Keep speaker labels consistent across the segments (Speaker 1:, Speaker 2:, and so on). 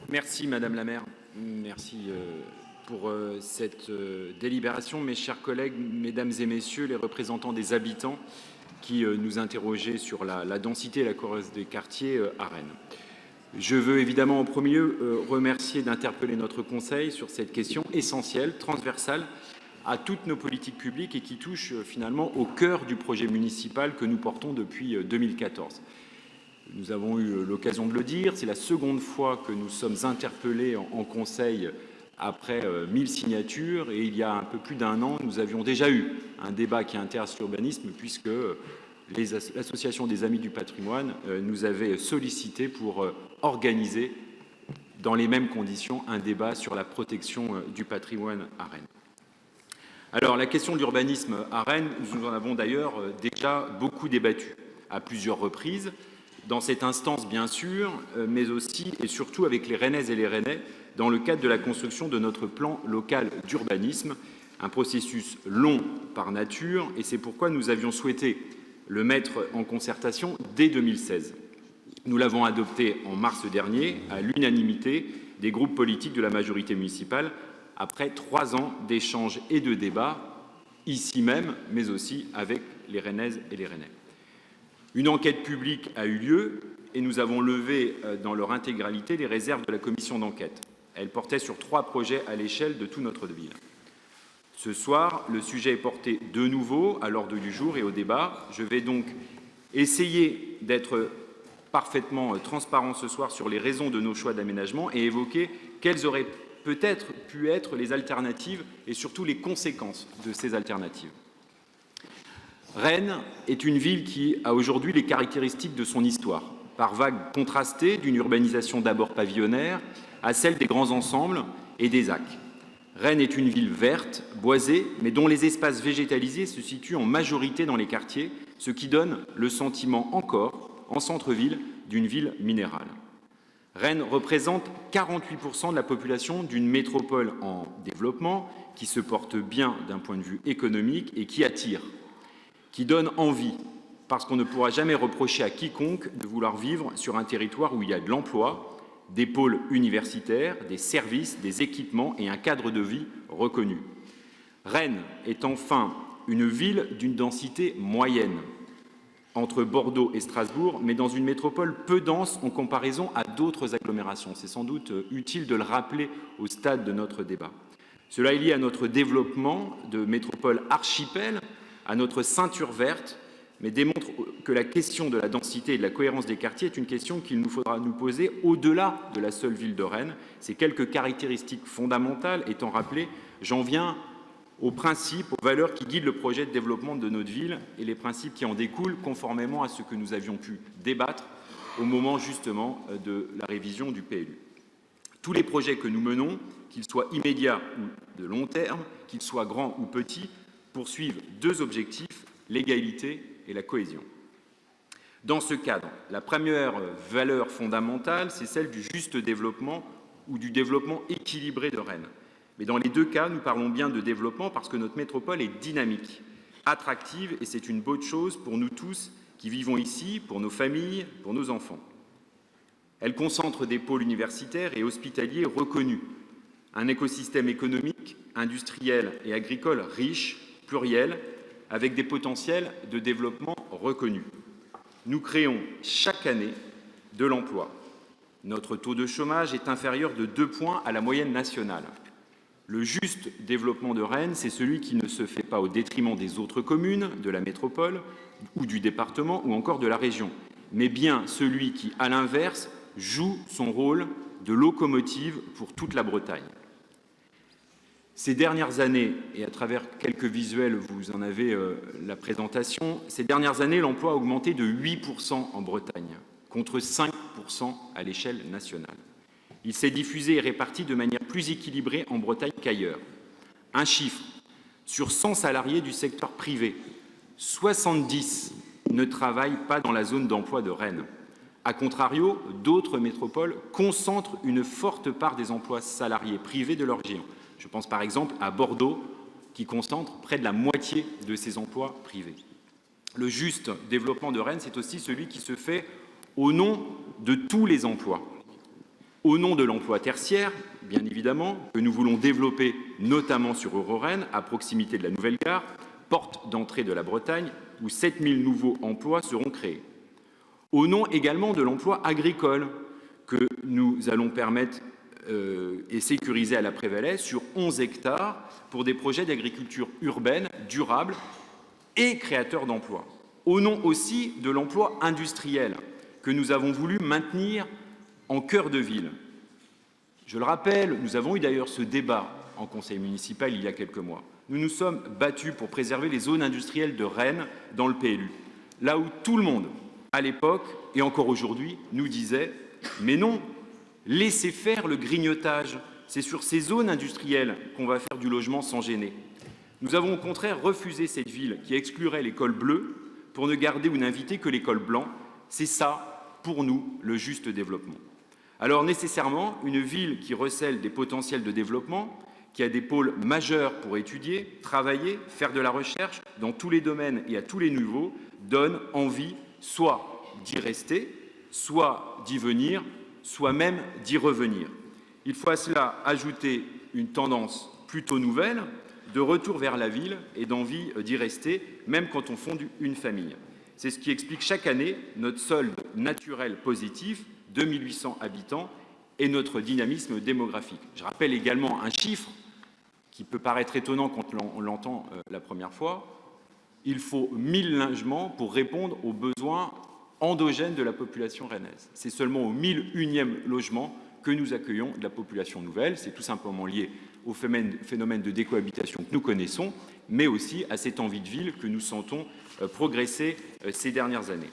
Speaker 1: Merci Madame la maire, merci pour cette délibération. Mes chers collègues, mesdames et messieurs, les représentants des habitants qui nous interrogeaient sur la densité et la cohérence des quartiers à Rennes. Je veux évidemment en premier lieu remercier d'interpeller notre Conseil sur cette question essentielle, transversale à toutes nos politiques publiques et qui touche finalement au cœur du projet municipal que nous portons depuis 2014. Nous avons eu l'occasion de le dire, c'est la seconde fois que nous sommes interpellés en Conseil après 1000 signatures et il y a un peu plus d'un an, nous avions déjà eu un débat qui intéresse l'urbanisme puisque l'association des Amis du patrimoine nous avait sollicité pour organiser dans les mêmes conditions un débat sur la protection du patrimoine à Rennes. Alors la question de l'urbanisme à Rennes, nous en avons d'ailleurs déjà beaucoup débattu à plusieurs reprises, dans cette instance bien sûr, mais aussi et surtout avec les Rennaises et les Rennais dans le cadre de la construction de notre plan local d'urbanisme, un processus long par nature et c'est pourquoi nous avions souhaité le mettre en concertation dès 2016. Nous l'avons adopté en mars dernier à l'unanimité des groupes politiques de la majorité municipale après 3 ans d'échanges et de débats, ici même, mais aussi avec les Rennaises et les Rennais. Une enquête publique a eu lieu et nous avons levé dans leur intégralité les réserves de la commission d'enquête. Elle portait sur 3 projets à l'échelle de toute notre ville. Ce soir, le sujet est porté de nouveau à l'ordre du jour et au débat. Je vais donc essayer d'être parfaitement transparent ce soir sur les raisons de nos choix d'aménagement et évoquer quelles auraient peut-être pu être les alternatives et surtout les conséquences de ces alternatives. Rennes est une ville qui a aujourd'hui les caractéristiques de son histoire, par vagues contrastées d'une urbanisation d'abord pavillonnaire à celle des grands ensembles et des ZAC. Rennes est une ville verte, boisée, mais dont les espaces végétalisés se situent en majorité dans les quartiers, ce qui donne le sentiment encore, en centre-ville, d'une ville minérale. Rennes représente 48% de la population d'une métropole en développement qui se porte bien d'un point de vue économique et qui attire, qui donne envie, parce qu'on ne pourra jamais reprocher à quiconque de vouloir vivre sur un territoire où il y a de l'emploi, des pôles universitaires, des services, des équipements et un cadre de vie reconnu. Rennes est enfin une ville d'une densité moyenne entre Bordeaux et Strasbourg, mais dans une métropole peu dense en comparaison à d'autres agglomérations. C'est sans doute utile de le rappeler au stade de notre débat. Cela est lié à notre développement de métropole archipel, à notre ceinture verte, mais démontre que la question de la densité et de la cohérence des quartiers est une question qu'il nous faudra nous poser au-delà de la seule ville de Rennes. Ces quelques caractéristiques fondamentales étant rappelées, j'en viens aux principes, aux valeurs qui guident le projet de développement de notre ville et les principes qui en découlent conformément à ce que nous avions pu débattre au moment justement de la révision du PLU. Tous les projets que nous menons, qu'ils soient immédiats ou de long terme, qu'ils soient grands ou petits, poursuivent 2 objectifs, l'égalité et la cohésion. Dans ce cadre, la première valeur fondamentale, c'est celle du juste développement ou du développement équilibré de Rennes. Mais dans les 2 cas, nous parlons bien de développement parce que notre métropole est dynamique, attractive et c'est une bonne chose pour nous tous qui vivons ici, pour nos familles, pour nos enfants. Elle concentre des pôles universitaires et hospitaliers reconnus, un écosystème économique, industriel et agricole riche, pluriel, avec des potentiels de développement reconnus. Nous créons chaque année de l'emploi. Notre taux de chômage est inférieur de 2 points à la moyenne nationale. Le juste développement de Rennes, c'est celui qui ne se fait pas au détriment des autres communes, de la métropole ou du département ou encore de la région, mais bien celui qui, à l'inverse, joue son rôle de locomotive pour toute la Bretagne. Ces dernières années, et à travers quelques visuels, vous en avez la présentation, ces dernières années, l'emploi a augmenté de 8% en Bretagne, contre 5% à l'échelle nationale. Il s'est diffusé et réparti de manière plus équilibrée en Bretagne qu'ailleurs. Un chiffre, sur 100 salariés du secteur privé, 70 ne travaillent pas dans la zone d'emploi de Rennes. A contrario, d'autres métropoles concentrent une forte part des emplois salariés privés de leurs régions. Je pense par exemple à Bordeaux, qui concentre près de la moitié de ses emplois privés. Le juste développement de Rennes, c'est aussi celui qui se fait au nom de tous les emplois. Au nom de l'emploi tertiaire, bien évidemment, que nous voulons développer notamment sur Eurorennes, à proximité de la nouvelle gare, porte d'entrée de la Bretagne, où 7000 nouveaux emplois seront créés. Au nom également de l'emploi agricole, que nous allons permettre et sécuriser à la Prévalais sur 11 hectares pour des projets d'agriculture urbaine, durable et créateurs d'emplois. Au nom aussi de l'emploi industriel, que nous avons voulu maintenir en cœur de ville. Je le rappelle, nous avons eu d'ailleurs ce débat en conseil municipal il y a quelques mois. Nous nous sommes battus pour préserver les zones industrielles de Rennes dans le PLU, là où tout le monde, à l'époque et encore aujourd'hui, nous disait « mais non, laissez faire le grignotage, c'est sur ces zones industrielles qu'on va faire du logement sans gêner ». Nous avons au contraire refusé cette ville qui exclurait l'école bleue pour ne garder ou n'inviter que l'école blanc. C'est ça, pour nous, le juste développement. Alors nécessairement, une ville qui recèle des potentiels de développement, qui a des pôles majeurs pour étudier, travailler, faire de la recherche dans tous les domaines et à tous les niveaux, donne envie soit d'y rester, soit d'y venir, soit même d'y revenir. Il faut à cela ajouter une tendance plutôt nouvelle, de retour vers la ville et d'envie d'y rester, même quand on fonde une famille. C'est ce qui explique chaque année notre solde naturel positif, 2800 habitants, et notre dynamisme démographique. Je rappelle également un chiffre qui peut paraître étonnant quand on l'entend la première fois. Il faut 1000 logements pour répondre aux besoins endogènes de la population rennaise. C'est seulement au 1001e logement que nous accueillons de la population nouvelle. C'est tout simplement lié au phénomène de décohabitation que nous connaissons, mais aussi à cette envie de ville que nous sentons progresser ces dernières années.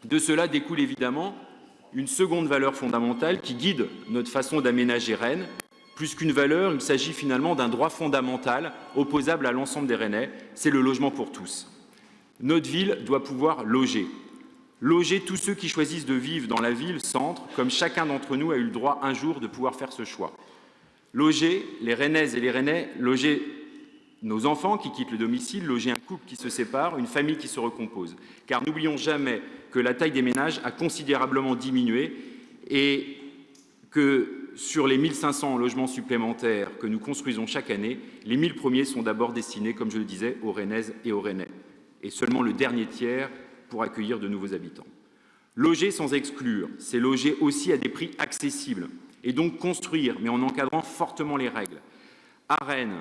Speaker 1: De cela découle évidemment une seconde valeur fondamentale qui guide notre façon d'aménager Rennes. Plus qu'une valeur, il s'agit finalement d'un droit fondamental opposable à l'ensemble des Rennais, c'est le logement pour tous. Notre ville doit pouvoir loger. Loger tous ceux qui choisissent de vivre dans la ville centre, comme chacun d'entre nous a eu le droit un jour de pouvoir faire ce choix. Loger les Rennaises et les Rennais, loger nos enfants qui quittent le domicile, loger un couple qui se sépare, une famille qui se recompose. Car n'oublions jamais que la taille des ménages a considérablement diminué et que sur les 1500 logements supplémentaires que nous construisons chaque année, les 1000 premiers sont d'abord destinés, comme je le disais, aux Rennaises et aux Rennais, et seulement le dernier tiers pour accueillir de nouveaux habitants. Loger sans exclure, c'est loger aussi à des prix accessibles, et donc construire, mais en encadrant fortement les règles. À Rennes,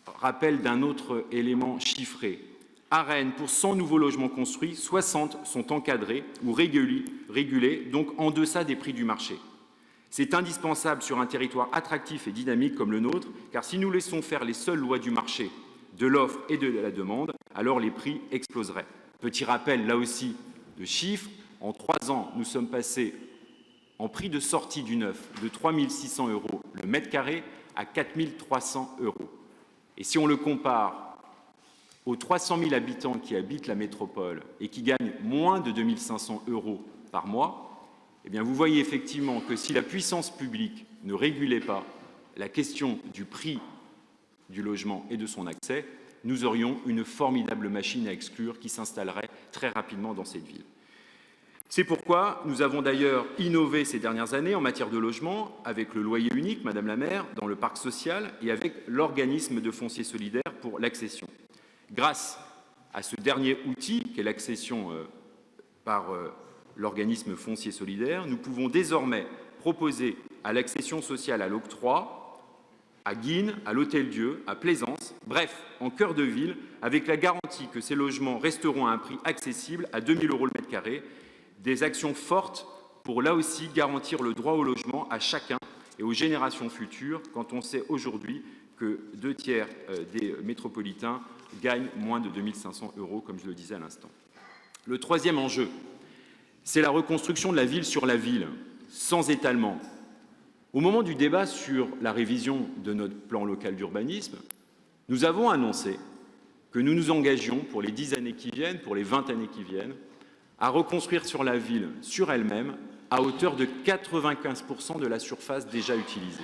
Speaker 1: rappel d'un autre élément chiffré. À Rennes, pour 100 nouveaux logements construits, 60 sont encadrés ou régulés, donc en deçà des prix du marché. C'est indispensable sur un territoire attractif et dynamique comme le nôtre, car si nous laissons faire les seules lois du marché, de l'offre et de la demande, alors les prix exploseraient. Petit rappel, là aussi, de chiffres. En 3 ans, nous sommes passés en prix de sortie du neuf de 3 600 € le mètre carré à 4 300 €. Et si on le compare aux 300 000 habitants qui habitent la métropole et qui gagnent moins de 2 500 € par mois, eh bien vous voyez effectivement que si la puissance publique ne régulait pas la question du prix du logement et de son accès, nous aurions une formidable machine à exclure qui s'installerait très rapidement dans cette ville. C'est pourquoi nous avons d'ailleurs innové ces dernières années en matière de logement avec le loyer unique, Madame la maire, dans le parc social et avec l'organisme de foncier solidaire pour l'accession. Grâce à ce dernier outil qu'est l'accession par l'organisme foncier solidaire, nous pouvons désormais proposer à l'accession sociale à l'octroi, à Guînes, à l'Hôtel-Dieu, à Plaisance, bref, en cœur de ville, avec la garantie que ces logements resteront à un prix accessible à 2 000 € le mètre carré, des actions fortes pour là aussi garantir le droit au logement à chacun et aux générations futures, quand on sait aujourd'hui que 2 tiers des métropolitains gagnent moins de 2 500 €, comme je le disais à l'instant. Le troisième enjeu, c'est la reconstruction de la ville sur la ville, sans étalement. Au moment du débat sur la révision de notre plan local d'urbanisme, nous avons annoncé que nous nous engagions pour les 10 années qui viennent, pour les 20 années qui viennent, à reconstruire sur la ville, sur elle-même, à hauteur de 95% de la surface déjà utilisée.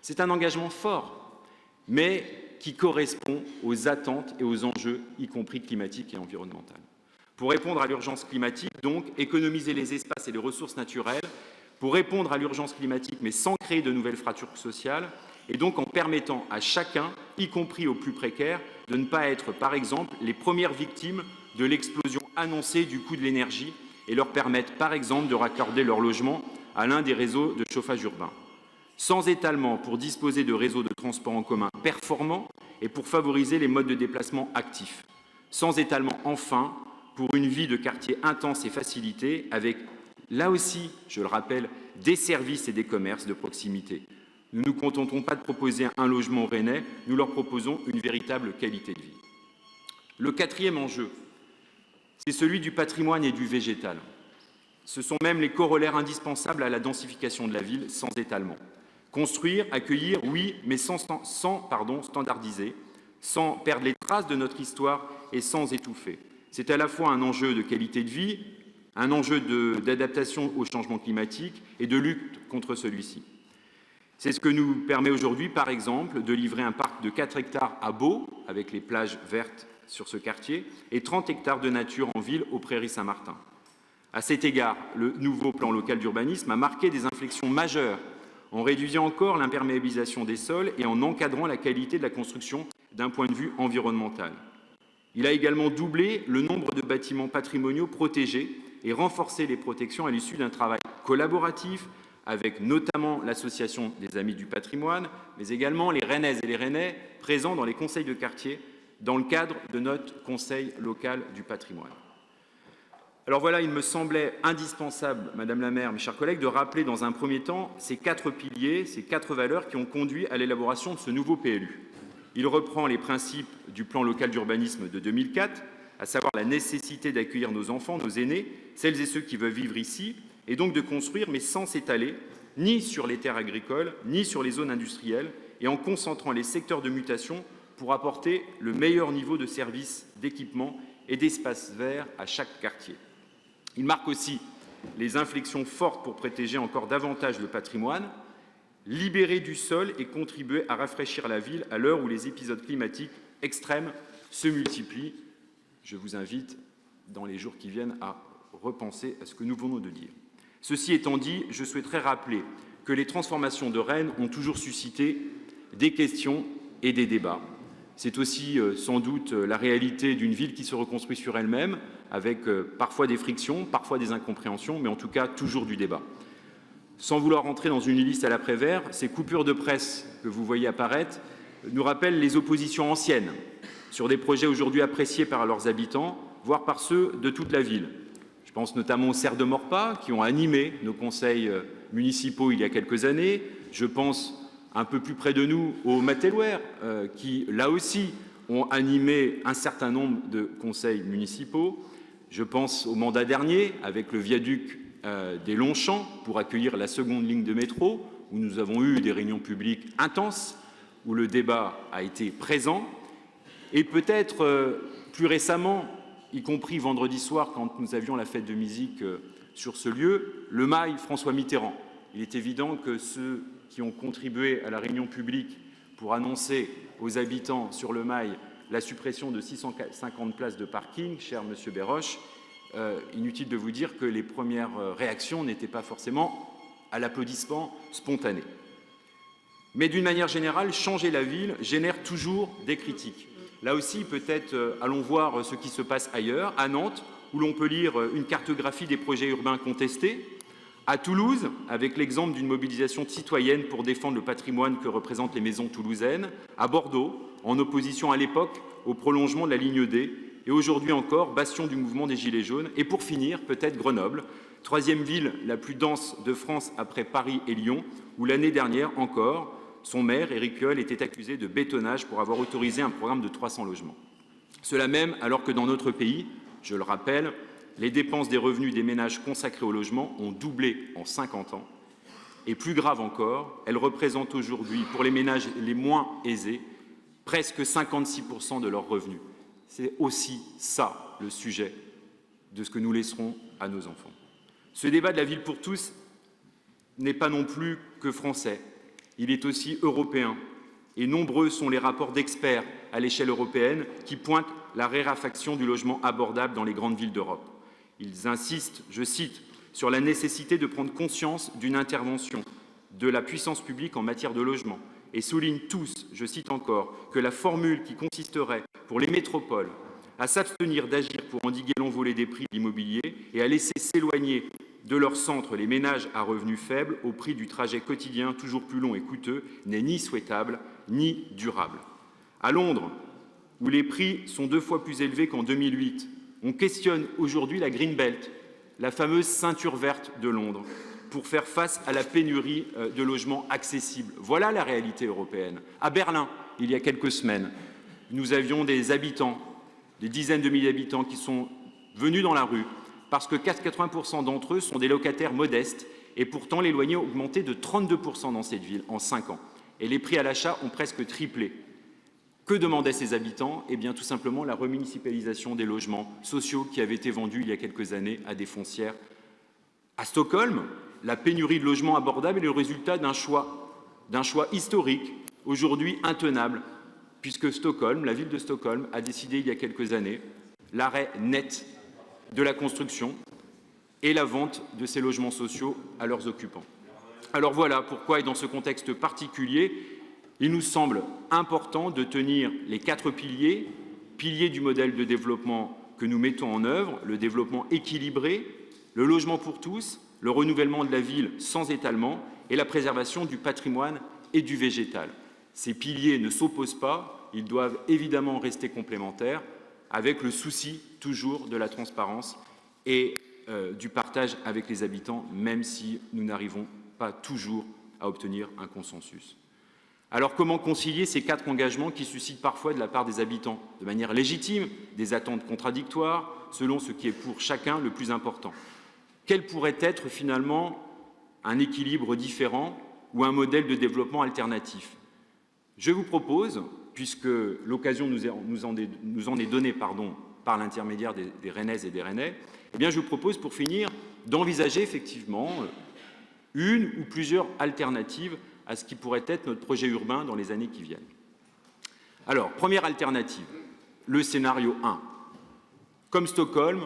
Speaker 1: C'est un engagement fort, mais qui correspond aux attentes et aux enjeux, y compris climatiques et environnementaux. Pour répondre à l'urgence climatique, donc, économiser les espaces et les ressources naturelles pour répondre à l'urgence climatique, mais sans créer de nouvelles fractures sociales, et donc en permettant à chacun, y compris aux plus précaires, de ne pas être, par exemple, les premières victimes de l'explosion annoncée du coût de l'énergie et leur permettre, par exemple, de raccorder leur logement à l'un des réseaux de chauffage urbain. Sans étalement pour disposer de réseaux de transport en commun performants et pour favoriser les modes de déplacement actifs. Sans étalement, enfin, pour une vie de quartier intense et facilitée, avec, là aussi, je le rappelle, des services et des commerces de proximité. Nous ne nous contentons pas de proposer un logement aux Rennais, nous leur proposons une véritable qualité de vie. Le quatrième enjeu, c'est celui du patrimoine et du végétal. Ce sont même les corollaires indispensables à la densification de la ville sans étalement. Construire, accueillir, oui, mais sans standardiser, sans perdre les traces de notre histoire et sans étouffer. C'est à la fois un enjeu de qualité de vie, un enjeu d'adaptation au changement climatique et de lutte contre celui-ci. C'est ce que nous permet aujourd'hui, par exemple, de livrer un parc de 4 hectares à Beau, avec les plages vertes sur ce quartier, et 30 hectares de nature en ville aux Prairies Saint-Martin. À cet égard, le nouveau plan local d'urbanisme a marqué des inflexions majeures en réduisant encore l'imperméabilisation des sols et en encadrant la qualité de la construction d'un point de vue environnemental. Il a également doublé le nombre de bâtiments patrimoniaux protégés et renforcé les protections à l'issue d'un travail collaboratif avec notamment l'association des Amis du patrimoine, mais également les Rennaises et les Rennais présents dans les conseils de quartier dans le cadre de notre conseil local du patrimoine. Alors voilà, il me semblait indispensable, Madame la maire, mes chers collègues, de rappeler dans un premier temps ces 4 piliers, ces 4 valeurs qui ont conduit à l'élaboration de ce nouveau PLU. Il reprend les principes du plan local d'urbanisme de 2004, à savoir la nécessité d'accueillir nos enfants, nos aînés, celles et ceux qui veulent vivre ici, et donc de construire, mais sans s'étaler, ni sur les terres agricoles, ni sur les zones industrielles, et en concentrant les secteurs de mutation pour apporter le meilleur niveau de services, d'équipements et d'espaces verts à chaque quartier. Il marque aussi les inflexions fortes pour protéger encore davantage le patrimoine, libérer du sol et contribuer à rafraîchir la ville à l'heure où les épisodes climatiques extrêmes se multiplient. Je vous invite, dans les jours qui viennent, à repenser à ce que nous venons de dire. Ceci étant dit, je souhaiterais rappeler que les transformations de Rennes ont toujours suscité des questions et des débats. C'est aussi sans doute la réalité d'une ville qui se reconstruit sur elle-même, avec parfois des frictions, parfois des incompréhensions, mais en tout cas toujours du débat. Sans vouloir rentrer dans une liste à l'après-vert, ces coupures de presse que vous voyez apparaître nous rappellent les oppositions anciennes sur des projets aujourd'hui appréciés par leurs habitants, voire par ceux de toute la ville. Je pense notamment aux Serres de Maurepas qui ont animé nos conseils municipaux il y a quelques années. Je pense un peu plus près de nous aux Mattelware qui, là aussi, ont animé un certain nombre de conseils municipaux. Je pense au mandat dernier avec le viaduc des Longchamps pour accueillir la seconde ligne de métro, où nous avons eu des réunions publiques intenses, où le débat a été présent. Et peut-être plus récemment, y compris vendredi soir, quand nous avions la fête de musique sur ce lieu, le Mail François Mitterrand. Il est évident que ceux qui ont contribué à la réunion publique pour annoncer aux habitants sur le Mail la suppression de 650 places de parking, cher Monsieur Béroche, inutile de vous dire que les premières réactions n'étaient pas forcément à l'applaudissement spontané. Mais d'une manière générale, changer la ville génère toujours des critiques. Là aussi, peut-être, allons voir ce qui se passe ailleurs, à Nantes, où l'on peut lire une cartographie des projets urbains contestés, à Toulouse, avec l'exemple d'une mobilisation citoyenne pour défendre le patrimoine que représentent les maisons toulousaines, à Bordeaux, en opposition à l'époque au prolongement de la ligne D, et aujourd'hui encore, bastion du mouvement des Gilets jaunes, et pour finir, peut-être Grenoble, troisième ville la plus dense de France après Paris et Lyon, où l'année dernière encore, son maire, Éric Piolle, était accusé de bétonnage pour avoir autorisé un programme de 300 logements. Cela même alors que dans notre pays, je le rappelle, les dépenses des revenus des ménages consacrés au logement ont doublé en 50 ans. Et plus grave encore, elles représentent aujourd'hui, pour les ménages les moins aisés, presque 56% de leurs revenus. C'est aussi ça le sujet de ce que nous laisserons à nos enfants. Ce débat de la ville pour tous n'est pas non plus que français. Il est aussi européen, et nombreux sont les rapports d'experts à l'échelle européenne qui pointent la raréfaction du logement abordable dans les grandes villes d'Europe. Ils insistent, je cite, sur la nécessité de prendre conscience d'une intervention de la puissance publique en matière de logement et soulignent tous, je cite encore, que la formule qui consisterait pour les métropoles à s'abstenir d'agir pour endiguer l'envolée des prix de l'immobilier et à laisser s'éloigner de leur centre les ménages à revenus faibles au prix du trajet quotidien toujours plus long et coûteux n'est ni souhaitable ni durable. À Londres, où les prix sont 2 fois plus élevés qu'en 2008, on questionne aujourd'hui la Green Belt, la fameuse ceinture verte de Londres, pour faire face à la pénurie de logements accessibles. Voilà la réalité européenne. À Berlin, il y a quelques semaines, nous avions des habitants, des dizaines de milliers d'habitants qui sont venus dans la rue parce que 80% d'entre eux sont des locataires modestes et pourtant les loyers ont augmenté de 32% dans cette ville en 5 ans. Et les prix à l'achat ont presque triplé. Que demandaient ces habitants? Eh bien, tout simplement la remunicipalisation des logements sociaux qui avaient été vendus il y a quelques années à des foncières. À Stockholm, la pénurie de logements abordables est le résultat d'un choix historique, aujourd'hui intenable, puisque Stockholm, la ville de Stockholm, a décidé il y a quelques années l'arrêt net de la construction et la vente de ces logements sociaux à leurs occupants. Alors voilà pourquoi, et dans ce contexte particulier, il nous semble important de tenir les 4 piliers du modèle de développement que nous mettons en œuvre, le développement équilibré, le logement pour tous, le renouvellement de la ville sans étalement et la préservation du patrimoine et du végétal. Ces piliers ne s'opposent pas, ils doivent évidemment rester complémentaires, avec le souci toujours de la transparence et du partage avec les habitants, même si nous n'arrivons pas toujours à obtenir un consensus. Alors comment concilier ces 4 engagements qui suscitent parfois de la part des habitants, de manière légitime, des attentes contradictoires, selon ce qui est pour chacun le plus important? Quel pourrait être finalement un équilibre différent ou un modèle de développement alternatif? Je vous propose, puisque l'occasion nous en est donnée par l'intermédiaire des Rennaises et des Rennais, eh bien je vous propose pour finir d'envisager effectivement une ou plusieurs alternatives à ce qui pourrait être notre projet urbain dans les années qui viennent. Alors, première alternative, le scénario 1. Comme Stockholm,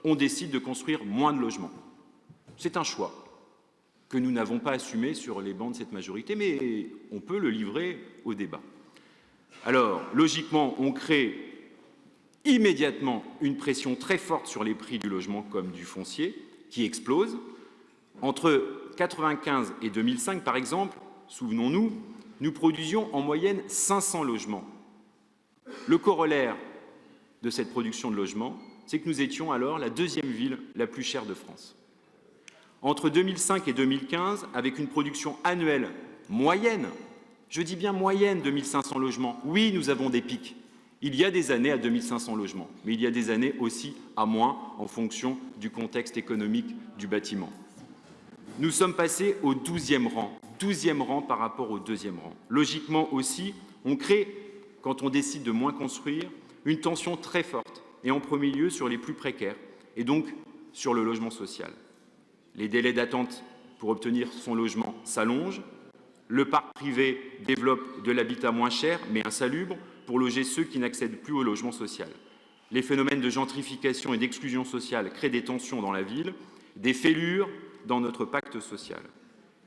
Speaker 1: on décide de construire moins de logements. C'est un choix que nous n'avons pas assumé sur les bancs de cette majorité, mais on peut le livrer au débat. Alors, logiquement, on crée immédiatement une pression très forte sur les prix du logement comme du foncier, qui explose. Entre 1995 et 2005, par exemple, souvenons-nous, nous produisions en moyenne 500 logements. Le corollaire de cette production de logements, c'est que nous étions alors la 2e ville la plus chère de France. Entre 2005 et 2015, avec une production annuelle moyenne, je dis bien moyenne de 1500 logements, oui, nous avons des pics. Il y a des années à 2500 logements, mais il y a des années aussi à moins en fonction du contexte économique du bâtiment. Nous sommes passés au 12e rang par rapport au 2e rang. Logiquement aussi, on crée, quand on décide de moins construire, une tension très forte, et en premier lieu sur les plus précaires, et donc sur le logement social. Les délais d'attente pour obtenir son logement s'allongent, le parc privé développe de l'habitat moins cher, mais insalubre, pour loger ceux qui n'accèdent plus au logement social. Les phénomènes de gentrification et d'exclusion sociale créent des tensions dans la ville, des fêlures dans notre pacte social.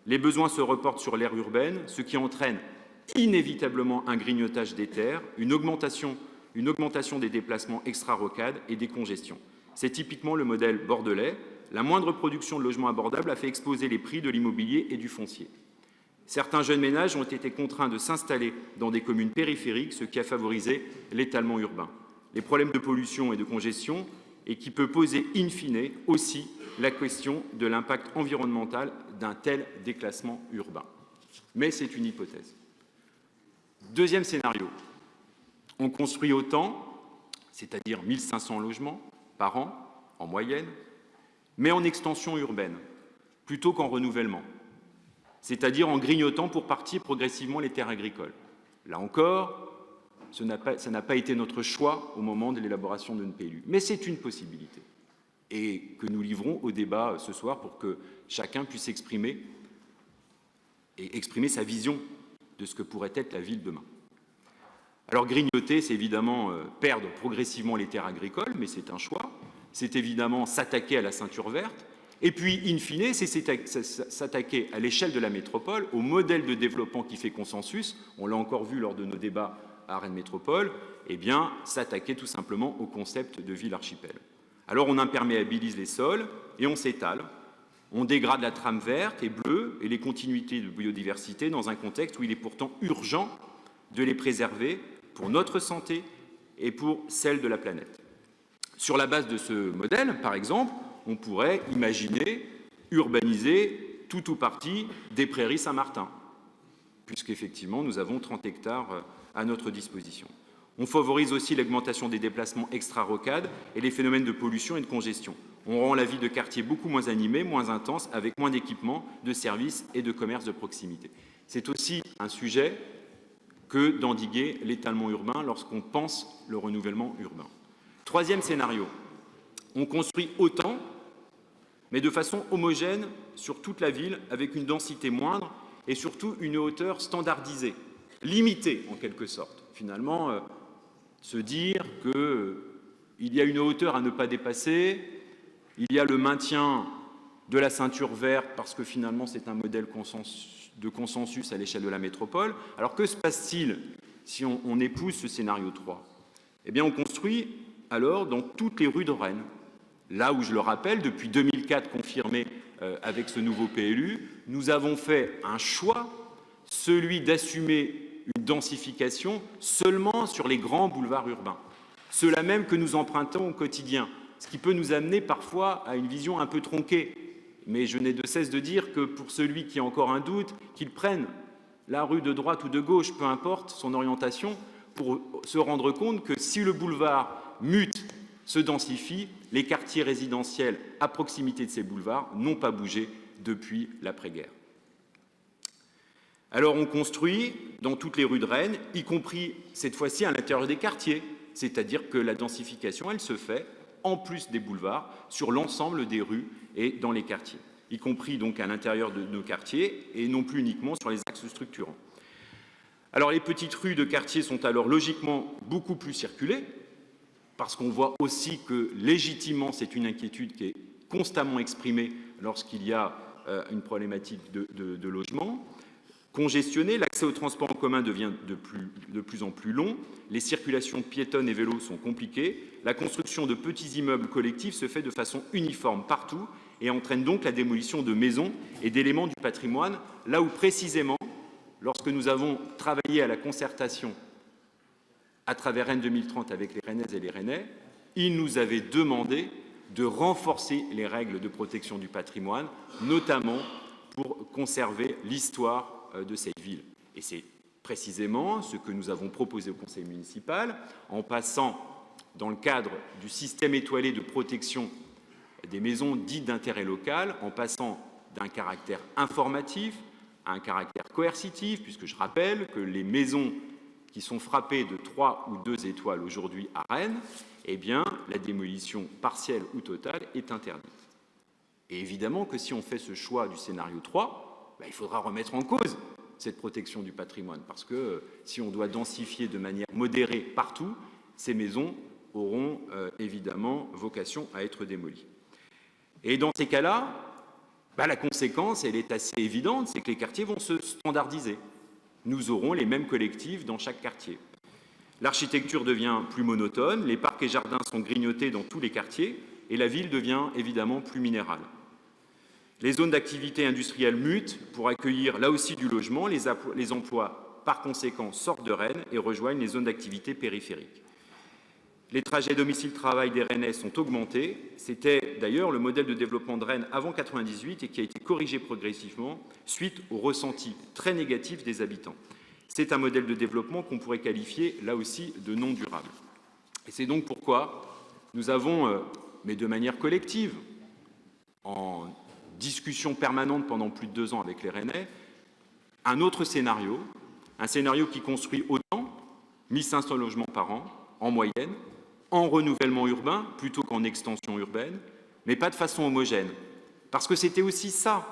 Speaker 1: Les besoins se reportent sur l'aire urbaine, ce qui entraîne inévitablement un grignotage des terres, une augmentation des déplacements extra-rocades et des congestions. C'est typiquement le modèle bordelais. La moindre production de logements abordables a fait exploser les prix de l'immobilier et du foncier. Certains jeunes ménages ont été contraints de s'installer dans des communes périphériques, ce qui a favorisé l'étalement urbain. Les problèmes de pollution et de congestion, et qui peut poser in fine aussi la question de l'impact environnemental d'un tel déclassement urbain. Mais c'est une hypothèse. Deuxième scénario, on construit autant, c'est-à-dire 1500 logements par an en moyenne, mais en extension urbaine, plutôt qu'en renouvellement, c'est-à-dire en grignotant pour partie progressivement les terres agricoles. Là encore, ça n'a pas été notre choix au moment de l'élaboration d'une PLU, mais c'est une possibilité, et que nous livrons au débat ce soir pour que chacun puisse exprimer sa vision de ce que pourrait être la ville demain. Alors grignoter, c'est évidemment perdre progressivement les terres agricoles, mais c'est un choix. C'est évidemment s'attaquer à la ceinture verte, Et puis, in fine, c'est s'attaquer à l'échelle de la métropole, au modèle de développement qui fait consensus, on l'a encore vu lors de nos débats à Rennes Métropole, eh bien, s'attaquer tout simplement au concept de ville archipel. Alors, on imperméabilise les sols et on s'étale. On dégrade la trame verte et bleue et les continuités de biodiversité dans un contexte où il est pourtant urgent de les préserver pour notre santé et pour celle de la planète. Sur la base de ce modèle, par exemple, on pourrait imaginer urbaniser tout ou partie des prairies Saint-Martin, puisqu'effectivement, nous avons 30 hectares à notre disposition. On favorise aussi l'augmentation des déplacements extra-rocades et les phénomènes de pollution et de congestion. On rend la vie de quartier beaucoup moins animée, moins intense, avec moins d'équipements, de services et de commerces de proximité. C'est aussi un sujet que d'endiguer l'étalement urbain lorsqu'on pense le renouvellement urbain. Troisième scénario, on construit autant, mais de façon homogène sur toute la ville, avec une densité moindre et surtout une hauteur standardisée, limitée en quelque sorte. Finalement, se dire qu'il y a une hauteur à ne pas dépasser, il y a le maintien de la ceinture verte parce que finalement c'est un modèle de consensus à l'échelle de la métropole. Alors que se passe-t-il si on épouse ce scénario 3 ? Eh bien on construit alors dans toutes les rues de Rennes, là où je le rappelle, depuis 2004 confirmé avec ce nouveau PLU, nous avons fait un choix, celui d'assumer une densification seulement sur les grands boulevards urbains, ceux-là même que nous empruntons au quotidien, ce qui peut nous amener parfois à une vision un peu tronquée. Mais je n'ai de cesse de dire que pour celui qui a encore un doute, qu'il prenne la rue de droite ou de gauche, peu importe son orientation, pour se rendre compte que si le boulevard mute, se densifie, les quartiers résidentiels à proximité de ces boulevards n'ont pas bougé depuis l'après-guerre. Alors on construit dans toutes les rues de Rennes, y compris cette fois-ci à l'intérieur des quartiers, c'est-à-dire que la densification, elle se fait en plus des boulevards, sur l'ensemble des rues et dans les quartiers, y compris donc à l'intérieur de nos quartiers et non plus uniquement sur les axes structurants. Alors les petites rues de quartier sont alors logiquement beaucoup plus circulées, parce qu'on voit aussi que légitimement c'est une inquiétude qui est constamment exprimée lorsqu'il y a une problématique de logement. Congestionné, l'accès au transport en commun devient de plus en plus long, les circulations piétonnes et vélos sont compliquées, la construction de petits immeubles collectifs se fait de façon uniforme partout et entraîne donc la démolition de maisons et d'éléments du patrimoine, là où précisément, lorsque nous avons travaillé à la concertation à travers Rennes 2030 avec les Rennaises et les Rennais, ils nous avaient demandé de renforcer les règles de protection du patrimoine, notamment pour conserver l'histoire de cette ville. Et c'est précisément ce que nous avons proposé au conseil municipal, en passant, dans le cadre du système étoilé de protection des maisons dites d'intérêt local, en passant d'un caractère informatif à un caractère coercitif, puisque je rappelle que les maisons qui sont frappées de 3 ou 2 étoiles aujourd'hui à Rennes, eh bien, la démolition partielle ou totale est interdite. Et évidemment que si on fait ce choix du scénario 3, il faudra remettre en cause cette protection du patrimoine, parce que si on doit densifier de manière modérée partout, ces maisons auront évidemment vocation à être démolies. Et dans ces cas-là, la conséquence, elle est assez évidente, c'est que les quartiers vont se standardiser. Nous aurons les mêmes collectifs dans chaque quartier. L'architecture devient plus monotone, les parcs et jardins sont grignotés dans tous les quartiers, et la ville devient évidemment plus minérale. Les zones d'activité industrielle mutent pour accueillir là aussi du logement. Les emplois, par conséquent, sortent de Rennes et rejoignent les zones d'activité périphériques. Les trajets domicile-travail des Rennais sont augmentés. C'était d'ailleurs le modèle de développement de Rennes avant 1998 et qui a été corrigé progressivement suite au ressenti très négatif des habitants. C'est un modèle de développement qu'on pourrait qualifier là aussi de non durable. Et c'est donc pourquoi nous avons, mais de manière collective, en discussion permanente pendant plus de 2 ans avec les Rennais, un autre scénario, un scénario qui construit autant, 1500 logements par an, en moyenne, en renouvellement urbain plutôt qu'en extension urbaine, mais pas de façon homogène. Parce que c'était aussi ça,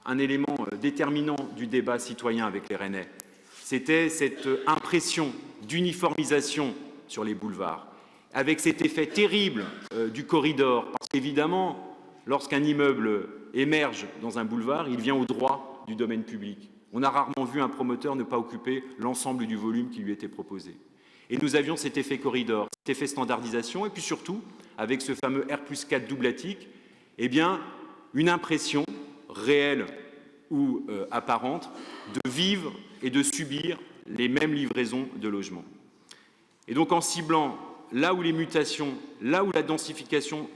Speaker 1: un élément déterminant du débat citoyen avec les Rennais. C'était cette impression d'uniformisation sur les boulevards, avec cet effet terrible du corridor, parce qu'évidemment, lorsqu'un immeuble émerge dans un boulevard, il vient au droit du domaine public. On a rarement vu un promoteur ne pas occuper l'ensemble du volume qui lui était proposé. Et nous avions cet effet corridor, cet effet standardisation, et puis surtout, avec ce fameux R+4 doublatique, eh bien, une impression réelle ou apparente de vivre et de subir les mêmes livraisons de logements. Et donc, en ciblant là où les mutations, là où la densification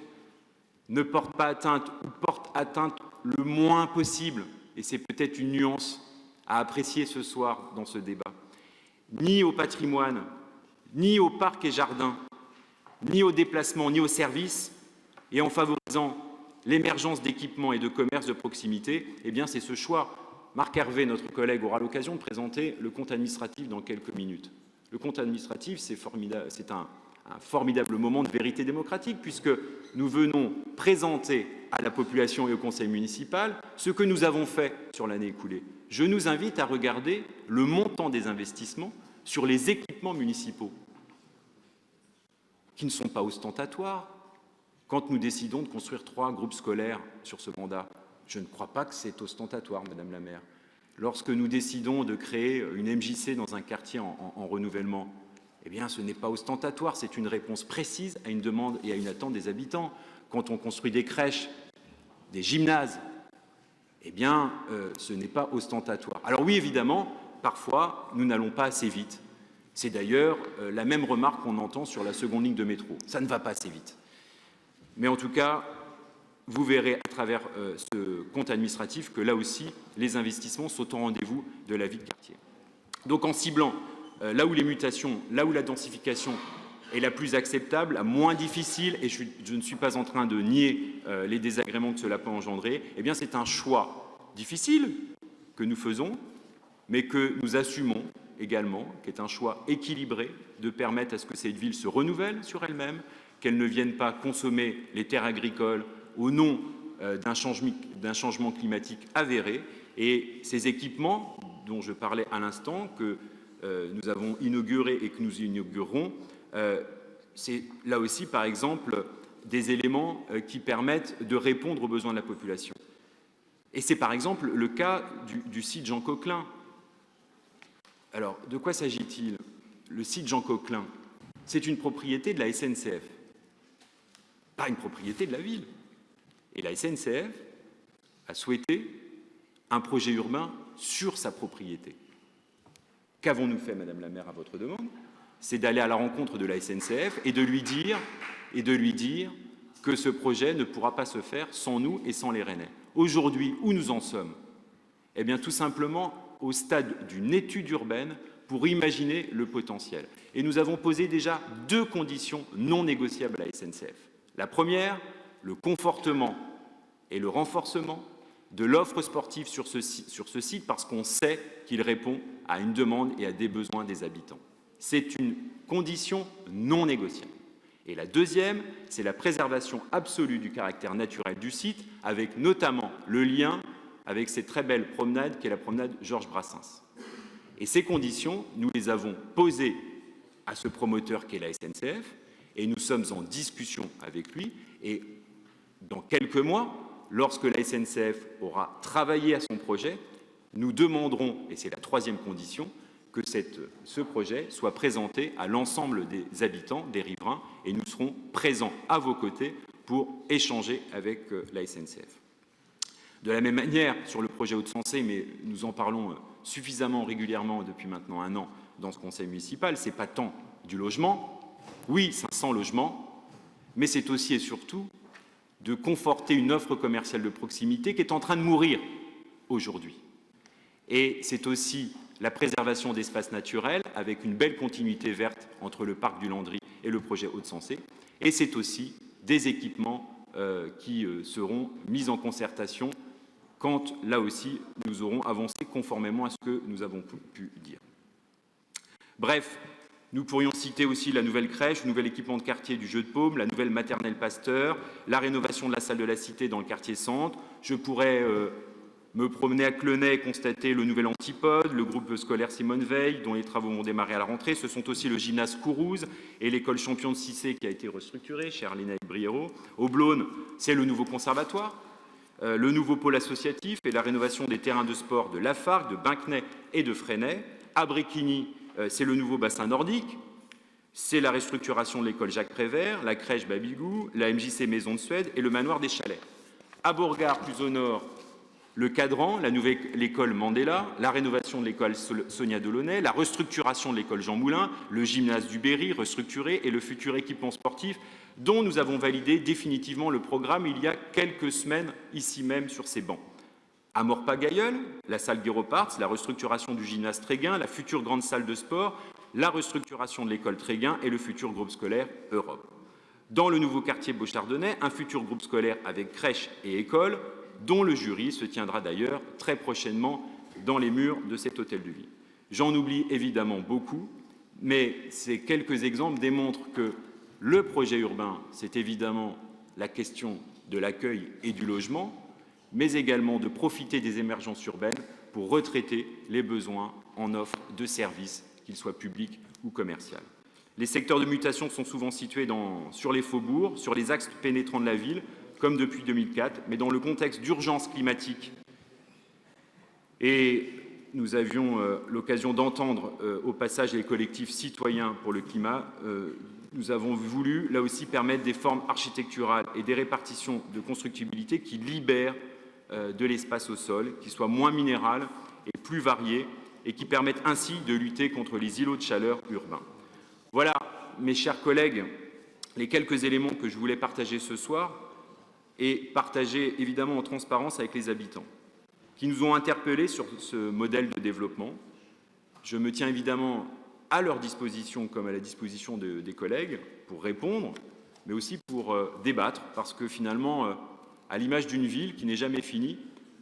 Speaker 1: ne porte pas atteinte ou porte atteinte le moins possible, et c'est peut-être une nuance à apprécier ce soir dans ce débat, ni au patrimoine, ni aux parcs et jardins, ni aux déplacements, ni aux services, et en favorisant l'émergence d'équipements et de commerces de proximité, eh bien c'est ce choix. Marc Hervé, notre collègue, aura l'occasion de présenter le compte administratif dans quelques minutes. Le compte administratif, c'est un formidable moment de vérité démocratique, puisque nous venons présenter à la population et au conseil municipal ce que nous avons fait sur l'année écoulée. Je nous invite à regarder le montant des investissements sur les équipements municipaux, qui ne sont pas ostentatoires. Quand nous décidons de construire 3 groupes scolaires sur ce mandat, je ne crois pas que c'est ostentatoire, Madame la maire. Lorsque nous décidons de créer une MJC dans un quartier en renouvellement, eh bien, ce n'est pas ostentatoire, c'est une réponse précise à une demande et à une attente des habitants. Quand on construit des crèches, des gymnases, eh bien, ce n'est pas ostentatoire. Alors oui, évidemment, parfois, nous n'allons pas assez vite. C'est d'ailleurs la même remarque qu'on entend sur la seconde ligne de métro. Ça ne va pas assez vite. Mais en tout cas, vous verrez à travers ce compte administratif que là aussi, les investissements sont au rendez-vous de la vie de quartier. Donc en ciblant là où les mutations, là où la densification est la plus acceptable, la moins difficile, et je ne suis pas en train de nier les désagréments que cela peut engendrer, eh bien c'est un choix difficile que nous faisons, mais que nous assumons également, qui est un choix équilibré de permettre à ce que cette ville se renouvelle sur elle-même, qu'elle ne vienne pas consommer les terres agricoles au nom d'un changement climatique avéré. Et ces équipements dont je parlais à l'instant, que nous avons inaugurés et que nous inaugurerons, c'est là aussi, par exemple, des éléments qui permettent de répondre aux besoins de la population. Et c'est par exemple le cas du site Jean Coquelin. Alors, de quoi s'agit-il? Le site Jean Coquelin, c'est une propriété de la SNCF, pas une propriété de la ville. Et la SNCF a souhaité un projet urbain sur sa propriété. Qu'avons-nous fait, Madame la maire, à votre demande? C'est d'aller à la rencontre de la SNCF et de lui dire que ce projet ne pourra pas se faire sans nous et sans les Rennais. Aujourd'hui, où nous en sommes? Eh bien, tout simplement au stade d'une étude urbaine pour imaginer le potentiel. Et nous avons posé déjà 2 conditions non négociables à la SNCF. La première, le confortement et le renforcement de l'offre sportive sur ce site parce qu'on sait qu'il répond à une demande et à des besoins des habitants. C'est une condition non négociable. Et la deuxième, c'est la préservation absolue du caractère naturel du site, avec notamment le lien avec cette très belle promenade qui est la promenade Georges Brassens. Et ces conditions, nous les avons posées à ce promoteur qu'est la SNCF, et nous sommes en discussion avec lui, et dans quelques mois, lorsque la SNCF aura travaillé à son projet, nous demanderons, et c'est la 3e condition, que ce projet soit présenté à l'ensemble des habitants, des riverains, et nous serons présents à vos côtés pour échanger avec la SNCF. De la même manière, sur le projet Hauts-de-Sensé, mais nous en parlons suffisamment régulièrement depuis maintenant 1 an dans ce conseil municipal, ce n'est pas tant du logement, oui, 500 logements, mais c'est aussi et surtout de conforter une offre commerciale de proximité qui est en train de mourir aujourd'hui. Et c'est aussi la préservation d'espaces naturels avec une belle continuité verte entre le parc du Landry et le projet Hauts-de-Sensé. Et c'est aussi des équipements qui seront mis en concertation quand, là aussi, nous aurons avancé conformément à ce que nous avons pu dire. Bref, nous pourrions citer aussi la nouvelle crèche, le nouvel équipement de quartier du Jeu de Paume, la nouvelle maternelle Pasteur, la rénovation de la salle de la Cité dans le quartier centre. Je pourrais Me promener à Clenay et constater le nouvel Antipode, le groupe scolaire Simone Veil, dont les travaux vont démarrer à la rentrée. Ce sont aussi le gymnase Kourouz et l'école Champion de Cissé qui a été restructurée, chez Arlina Briero. Au Blône, c'est le nouveau conservatoire, le nouveau pôle associatif et la rénovation des terrains de sport de Lafargue, de Bincnay et de Fresnay. À Bréquigny, c'est le nouveau bassin nordique. C'est la restructuration de l'école Jacques Prévert, la crèche Babigou, la MJC Maison de Suède et le manoir des Chalets. À Bourgard, plus au nord, le cadran, la nouvelle école Mandela, la rénovation de l'école Sonia Delaunay, la restructuration de l'école Jean Moulin, le gymnase du Berry restructuré et le futur équipement sportif dont nous avons validé définitivement le programme il y a quelques semaines, ici même sur ces bancs. À Morpa-Gailleul, la salle Guéroparts, la restructuration du gymnase Tréguin, la future grande salle de sport, la restructuration de l'école Tréguin et le futur groupe scolaire Europe. Dans le nouveau quartier Beauchardonnay, un futur groupe scolaire avec crèche et école, dont le jury se tiendra d'ailleurs très prochainement dans les murs de cet hôtel de ville. J'en oublie évidemment beaucoup, mais ces quelques exemples démontrent que le projet urbain, c'est évidemment la question de l'accueil et du logement, mais également de profiter des émergences urbaines pour retraiter les besoins en offre de services, qu'ils soient publics ou commerciaux. Les secteurs de mutation sont souvent situés sur les faubourgs, sur les axes pénétrants de la ville, comme depuis 2004, mais dans le contexte d'urgence climatique. Et nous avions l'occasion d'entendre au passage les collectifs citoyens pour le climat. Nous avons voulu, là aussi, permettre des formes architecturales et des répartitions de constructibilité qui libèrent de l'espace au sol, qui soient moins minérales et plus variées, et qui permettent ainsi de lutter contre les îlots de chaleur urbains. Voilà, mes chers collègues, les quelques éléments que je voulais partager ce soir, et partager évidemment en transparence avec les habitants, qui nous ont interpellés sur ce modèle de développement. Je me tiens évidemment à leur disposition comme à la disposition des collègues pour répondre, mais aussi pour débattre, parce que finalement, à l'image d'une ville qui n'est jamais finie,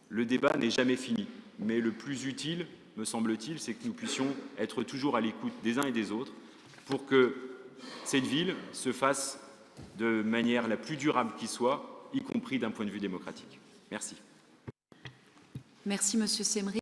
Speaker 1: le débat n'est jamais fini. Mais le plus utile, me semble-t-il, c'est que nous puissions être toujours à l'écoute des uns et des autres pour que cette ville se fasse de manière la plus durable qui soit, y compris d'un point de vue démocratique. Merci.
Speaker 2: Merci, Monsieur Semri.